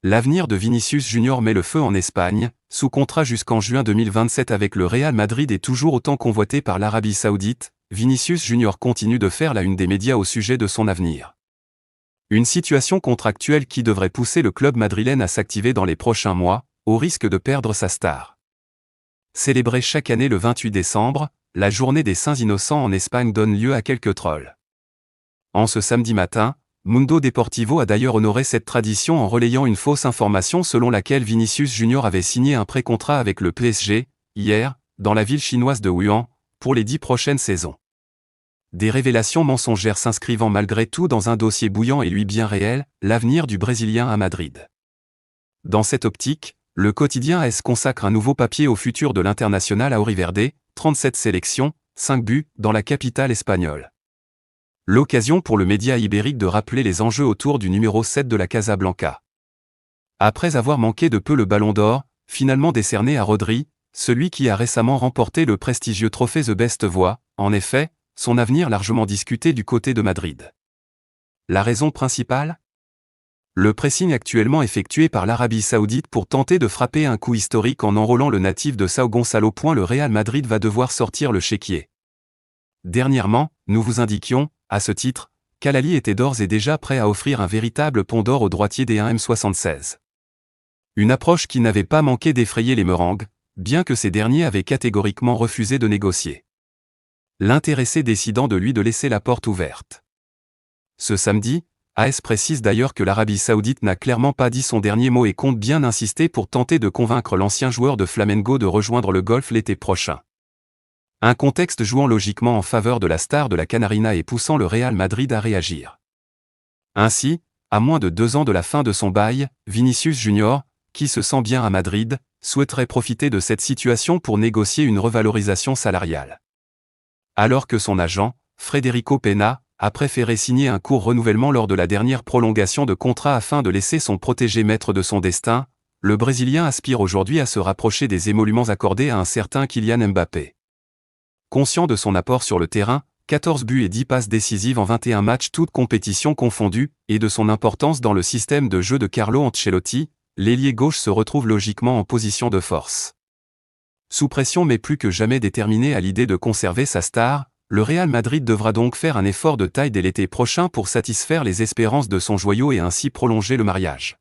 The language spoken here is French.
L'avenir de Vinicius Junior met le feu en Espagne, sous contrat jusqu'en juin 2027 avec le Real Madrid et toujours autant convoité par l'Arabie Saoudite, Vinicius Junior continue de faire la une des médias au sujet de son avenir. Une situation contractuelle qui devrait pousser le club madrilène à s'activer dans les prochains mois, au risque de perdre sa star. Célébrée chaque année le 28 décembre, la journée des Saints Innocents en Espagne donne lieu à quelques trolls. En ce samedi matin, Mundo Deportivo a d'ailleurs honoré cette tradition en relayant une fausse information selon laquelle Vinicius Junior avait signé un pré-contrat avec le PSG, hier, dans la ville chinoise de Wuhan, pour les 10 prochaines saisons. Des révélations mensongères s'inscrivant malgré tout dans un dossier bouillant et lui bien réel, l'avenir du Brésilien à Madrid. Dans cette optique, le quotidien AS consacre un nouveau papier au futur de l'international à Auriverde, 37 sélections, 5 buts, dans la capitale espagnole. L'occasion pour le média ibérique de rappeler les enjeux autour du numéro 7 de la Casablanca. Après avoir manqué de peu le Ballon d'Or, finalement décerné à Rodri, celui qui a récemment remporté le prestigieux trophée The Best voit, en effet, son avenir largement discuté du côté de Madrid. La raison principale ? Le pressing actuellement effectué par l'Arabie Saoudite pour tenter de frapper un coup historique en enrôlant le natif de São Gonçalo. Le Real Madrid va devoir sortir le chéquier. Dernièrement, nous vous indiquions, à ce titre, qu'Al-Ahly était d'ores et déjà prêt à offrir un véritable pont d'or au droitier des 1m76. Une approche qui n'avait pas manqué d'effrayer les meringues, bien que ces derniers avaient catégoriquement refusé de négocier. L'intéressé décidant de laisser la porte ouverte. Ce samedi, AS précise d'ailleurs que l'Arabie Saoudite n'a clairement pas dit son dernier mot et compte bien insister pour tenter de convaincre l'ancien joueur de Flamengo de rejoindre le golf l'été prochain. Un contexte jouant logiquement en faveur de la star de la Canarina et poussant le Real Madrid à réagir. Ainsi, à moins de 2 ans de la fin de son bail, Vinicius Junior, qui se sent bien à Madrid, souhaiterait profiter de cette situation pour négocier une revalorisation salariale. Alors que son agent, Federico Pena, a préféré signer un court renouvellement lors de la dernière prolongation de contrat afin de laisser son protégé maître de son destin, le Brésilien aspire aujourd'hui à se rapprocher des émoluments accordés à un certain Kylian Mbappé. Conscient de son apport sur le terrain, 14 buts et 10 passes décisives en 21 matchs toutes compétitions confondues, et de son importance dans le système de jeu de Carlo Ancelotti, l'ailier gauche se retrouve logiquement en position de force. Sous pression mais plus que jamais déterminé à l'idée de conserver sa star, le Real Madrid devra donc faire un effort de taille dès l'été prochain pour satisfaire les espérances de son joyau et ainsi prolonger le mariage.